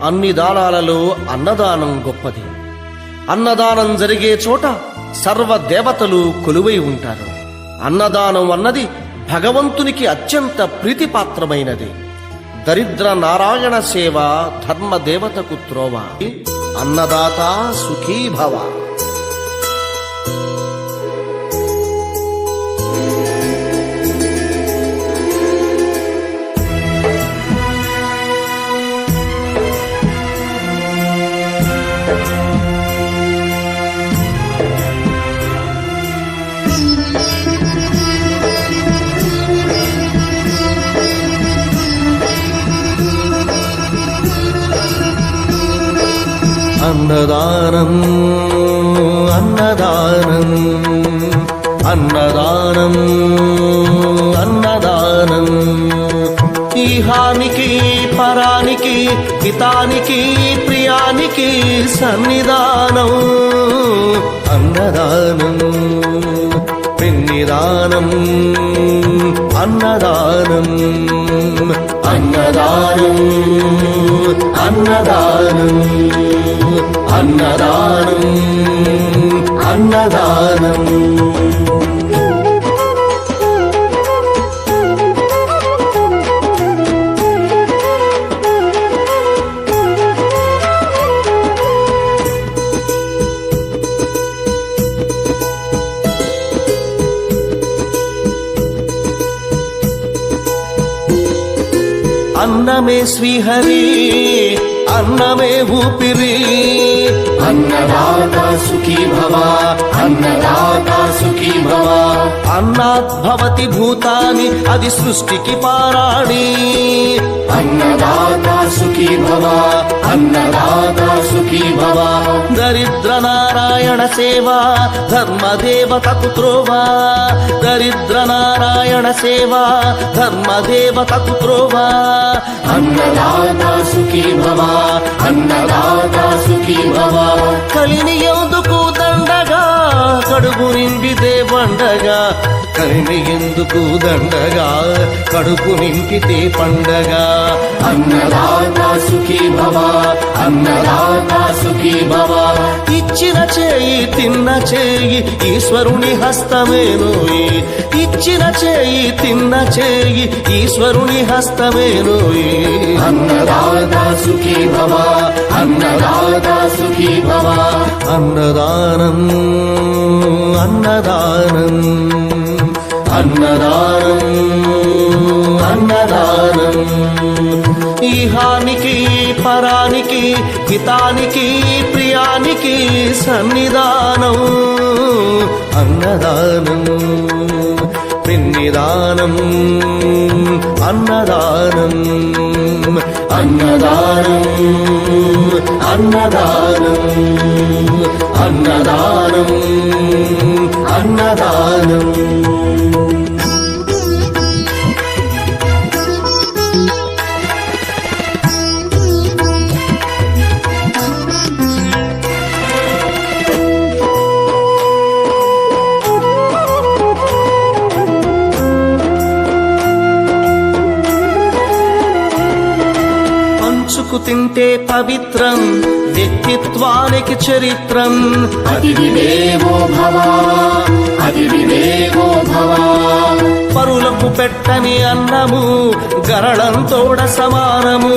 అన్ని దానాలలో అన్నదానం గొప్పది. అన్నదానం జరిగే చోట సర్వదేవతలు కొలువై ఉంటారు. అన్నదానం అన్నది భగవంతునికి అత్యంత ప్రీతిపాత్రమైనది. దరిద్ర నారాయణ సేవ ధర్మదేవతకు త్రోవ. అన్నదాత సుఖీ భవ. అన్నదానం అన్నదానం అన్నదానం అన్నదానం ఈహానికి పరానికి హితానికి ప్రియానికి సన్నిధానం. అన్నదానం పిన్నిదానం అన్నదానం అన్నదానం అన్నదానం అన్నదానం అన్నదానం. అన్నమే శ్రీహరి అన్నమే ఊపిరి. అన్నదాత సుఖీ భవ అన్నదాత సుఖీ భవ. అన్నాద్భవతి భూతాని అది సృష్టికి పారాణి. అన్నదాత సుఖీ భవ అన్నదాత సుఖీ భవ. దరిద్ర నారాయణ సేవ ధర్మదేవతకు త్రోవ. దరిద్ర నారాయణ సేవ ధర్మదేవతకు త్రోవ. అన్నదాత సుఖీ భవ అన్నదాత సుఖీ భవ. కలిని ఎందుకు దండగా కడుపు నింపితే పండగా. కలిని ఎందుకు దండగా కడుపు నింపితే పండగ. అన్నదాత సుఖీ భవ అన్నదాత సుఖీ భవ. ఇచ్చిన చేయి తిన్న చేయి ఈశ్వరుని హస్తమేనోయి. ఇచ్చిన చేయి తిన్న చేయి ఈశ్వరుని హస్తమేనోయి. అన్నదాత సుఖీ భవ అన్నదాత సుఖీ భవ. అన్నదానం అన్నదానం అన్నదానం అన్నదానం ఈహానికి పరానికి హితానికి ప్రియానికి సన్నిధానం. అన్నదానం పిన్నిదానం అన్నదానం అన్నదానం అన్నదానం అన్నదానం అన్నదానం. పంచుకు తింటే పవిత్రం వ్యక్తిత్వానికి చరిత్రం. అతిథి దేవో భవ అతిథి దేవో భవ. పరులకు పెట్టని అన్నము గరళంతోడ సమానము.